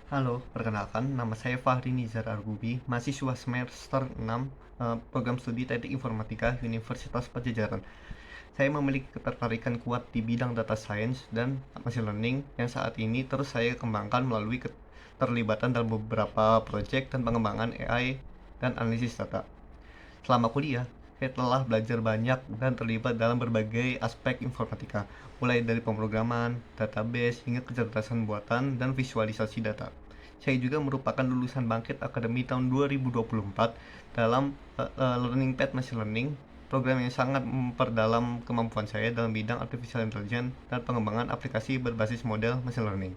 Halo, perkenalkan nama saya Fahri Nizar Argubi, mahasiswa semester 6 program studi Teknik Informatika Universitas Padjadjaran. Saya memiliki ketertarikan kuat di bidang data science dan machine learning yang saat ini terus saya kembangkan melalui keterlibatan dalam beberapa proyek dan pengembangan AI dan analisis data. Selama kuliah, saya telah belajar banyak dan terlibat dalam berbagai aspek informatika, mulai dari pemrograman, database, hingga kecerdasan buatan dan visualisasi data. Saya juga merupakan lulusan Bangkit Akademi tahun 2024 dalam Learning Path Machine Learning, program yang sangat memperdalam kemampuan saya dalam bidang artificial intelligence dan pengembangan aplikasi berbasis model machine learning.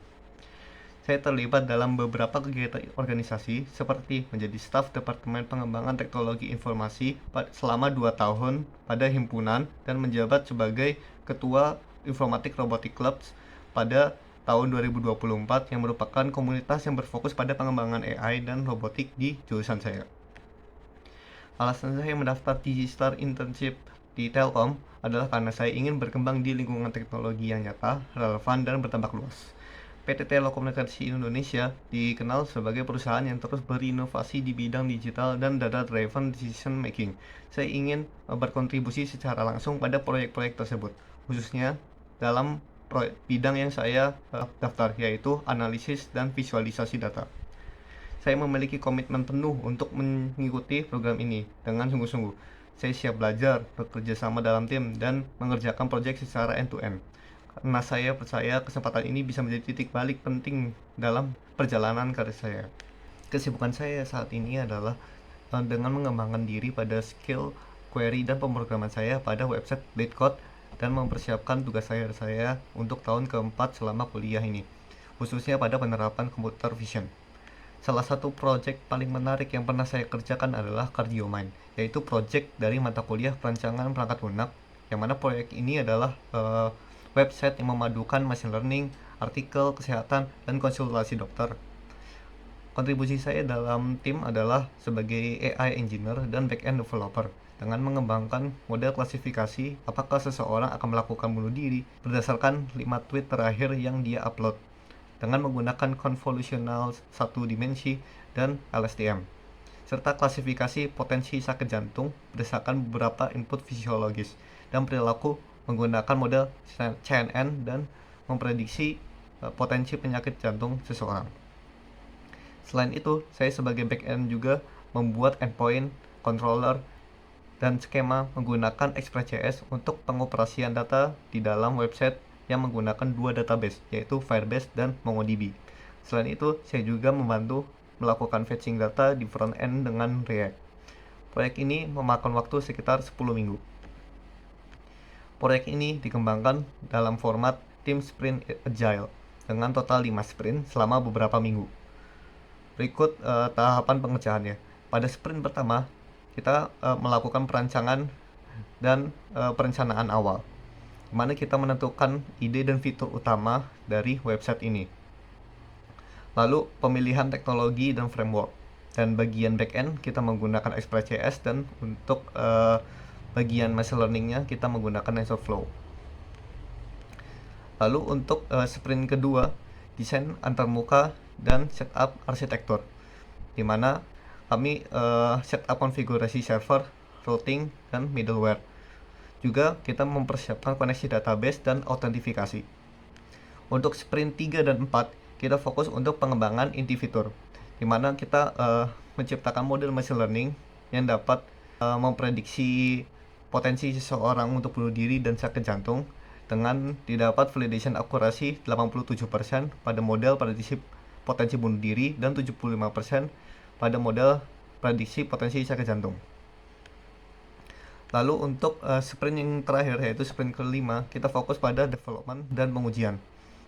Saya terlibat dalam beberapa kegiatan organisasi seperti menjadi staf Departemen Pengembangan Teknologi Informasi selama 2 tahun pada himpunan dan menjabat sebagai Ketua Informatik Robotic Clubs pada tahun 2024 yang merupakan komunitas yang berfokus pada pengembangan AI dan robotik di jurusan saya. Alasan saya mendaftar Digistar Internship di Telkom adalah karena saya ingin berkembang di lingkungan teknologi yang nyata, relevan, dan berdampak luas. PT Telekomunikasi Indonesia dikenal sebagai perusahaan yang terus berinovasi di bidang digital dan data-driven decision making. Saya ingin berkontribusi secara langsung pada proyek-proyek tersebut, khususnya dalam bidang yang saya daftar, yaitu analisis dan visualisasi data. Saya memiliki komitmen penuh untuk mengikuti program ini dengan sungguh-sungguh. Saya siap belajar, bekerja sama dalam tim, dan mengerjakan proyek secara end-to-end. Karena saya percaya kesempatan ini bisa menjadi titik balik penting dalam perjalanan karir saya. Kesibukan saya saat ini adalah dengan mengembangkan diri pada skill query dan pemrograman saya pada website LeetCode dan mempersiapkan tugas saya untuk tahun keempat selama kuliah ini, khususnya pada penerapan computer vision. Salah satu proyek paling menarik yang pernah saya kerjakan adalah CardioMind, yaitu proyek dari mata kuliah perancangan perangkat lunak, yang mana proyek ini adalah website yang memadukan machine learning, artikel kesehatan, dan konsultasi dokter. Kontribusi saya dalam tim adalah sebagai AI engineer dan backend developer dengan mengembangkan model klasifikasi apakah seseorang akan melakukan bunuh diri berdasarkan 5 tweet terakhir yang dia upload dengan menggunakan konvolusional satu dimensi dan LSTM, serta klasifikasi potensi sakit jantung berdasarkan beberapa input fisiologis dan perilaku menggunakan model CNN dan memprediksi potensi penyakit jantung seseorang. Selain itu, saya sebagai backend juga membuat endpoint, controller, dan skema menggunakan Express.js untuk pengoperasian data di dalam website yang menggunakan dua database, yaitu Firebase dan MongoDB. Selain itu, saya juga membantu melakukan fetching data di front-end dengan React. Proyek ini memakan waktu sekitar 10 minggu. Proyek ini dikembangkan dalam format tim sprint agile dengan total 5 sprint selama beberapa minggu. Berikut tahapan pengerjaannya. Pada sprint pertama, kita melakukan perancangan dan perencanaan awal, di mana kita menentukan ide dan fitur utama dari website ini. Lalu pemilihan teknologi dan framework. Dan bagian backend kita menggunakan Express.js dan untuk bagian machine learningnya kita menggunakan TensorFlow. Lalu untuk sprint kedua, desain antarmuka dan setup arsitektur, di mana kami setup konfigurasi server, routing, dan middleware. Juga kita mempersiapkan koneksi database dan autentifikasi. Untuk sprint 3 dan 4, kita fokus untuk pengembangan inti fitur, di mana kita menciptakan model machine learning yang dapat memprediksi potensi seseorang untuk bunuh diri dan sakit jantung dengan didapat validation akurasi 87% pada model prediksi potensi bunuh diri dan 75% pada model prediksi potensi sakit jantung. Lalu untuk sprint yang terakhir, yaitu sprint kelima, kita fokus pada development dan pengujian,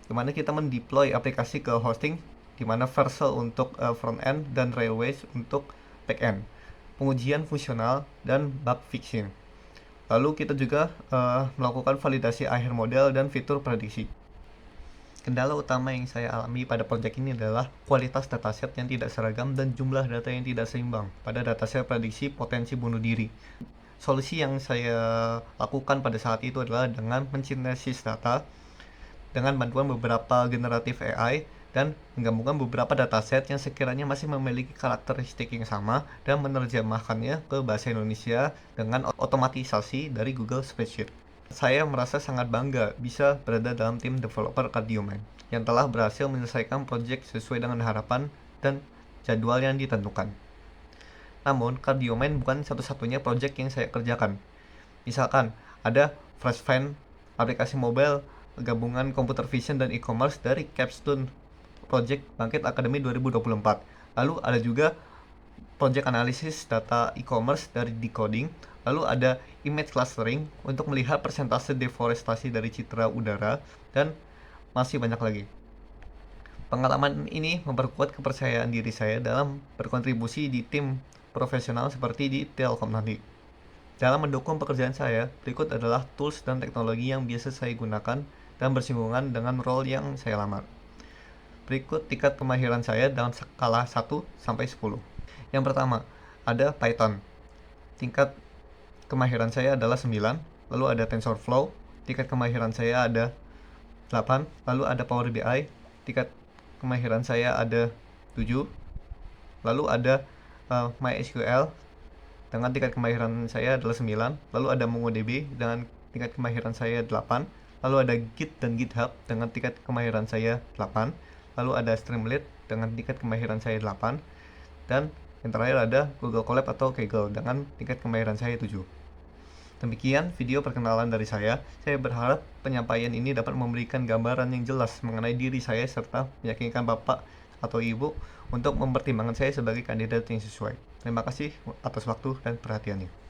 di mana kita mendeploy aplikasi ke hosting, di mana Vercel untuk front-end dan Railways untuk back-end, pengujian fungsional, dan bug fixing. Lalu kita juga melakukan validasi akhir model dan fitur prediksi. Kendala utama yang saya alami pada proyek ini adalah kualitas dataset yang tidak seragam dan jumlah data yang tidak seimbang pada dataset prediksi potensi bunuh diri. Solusi yang saya lakukan pada saat itu adalah dengan mensintesis data dengan bantuan beberapa generatif AI dan menggabungkan beberapa dataset yang sekiranya masih memiliki karakteristik yang sama dan menerjemahkannya ke bahasa Indonesia dengan otomatisasi dari Google Spreadsheet. Saya merasa sangat bangga bisa berada dalam tim developer Cardioman yang telah berhasil menyelesaikan proyek sesuai dengan harapan dan jadwal yang ditentukan. Namun, Cardioman bukan satu-satunya proyek yang saya kerjakan. Misalkan, ada FreshFan, aplikasi mobile, gabungan computer vision dan e-commerce dari Capstone Project Bangkit Academy 2024. Lalu ada juga project analisis data e-commerce dari Decoding. Lalu ada image clustering untuk melihat persentase deforestasi dari citra udara, dan masih banyak lagi. Pengalaman ini memperkuat kepercayaan diri saya dalam berkontribusi di tim profesional seperti di Telkom nanti. Dalam mendukung pekerjaan saya, berikut adalah tools dan teknologi yang biasa saya gunakan dan bersinggungan dengan role yang saya lamar. Berikut tingkat kemahiran saya dalam skala 1 sampai 10. Yang pertama, ada Python. Tingkat kemahiran saya adalah 9. Lalu ada TensorFlow. Tingkat kemahiran saya ada 8. Lalu ada Power BI. Tingkat kemahiran saya ada 7. Lalu ada MySQL dengan tingkat kemahiran saya adalah 9. Lalu ada MongoDB dengan tingkat kemahiran saya 8. Lalu ada Git dan GitHub dengan tingkat kemahiran saya 8. Lalu ada Streamlit dengan tingkat kemahiran saya 8. Dan yang terakhir ada Google Colab atau Kaggle dengan tingkat kemahiran saya 7. Demikian video perkenalan dari saya. Saya berharap penyampaian ini dapat memberikan gambaran yang jelas mengenai diri saya serta meyakinkan Bapak atau Ibu untuk mempertimbangkan saya sebagai kandidat yang sesuai. Terima kasih atas waktu dan perhatiannya.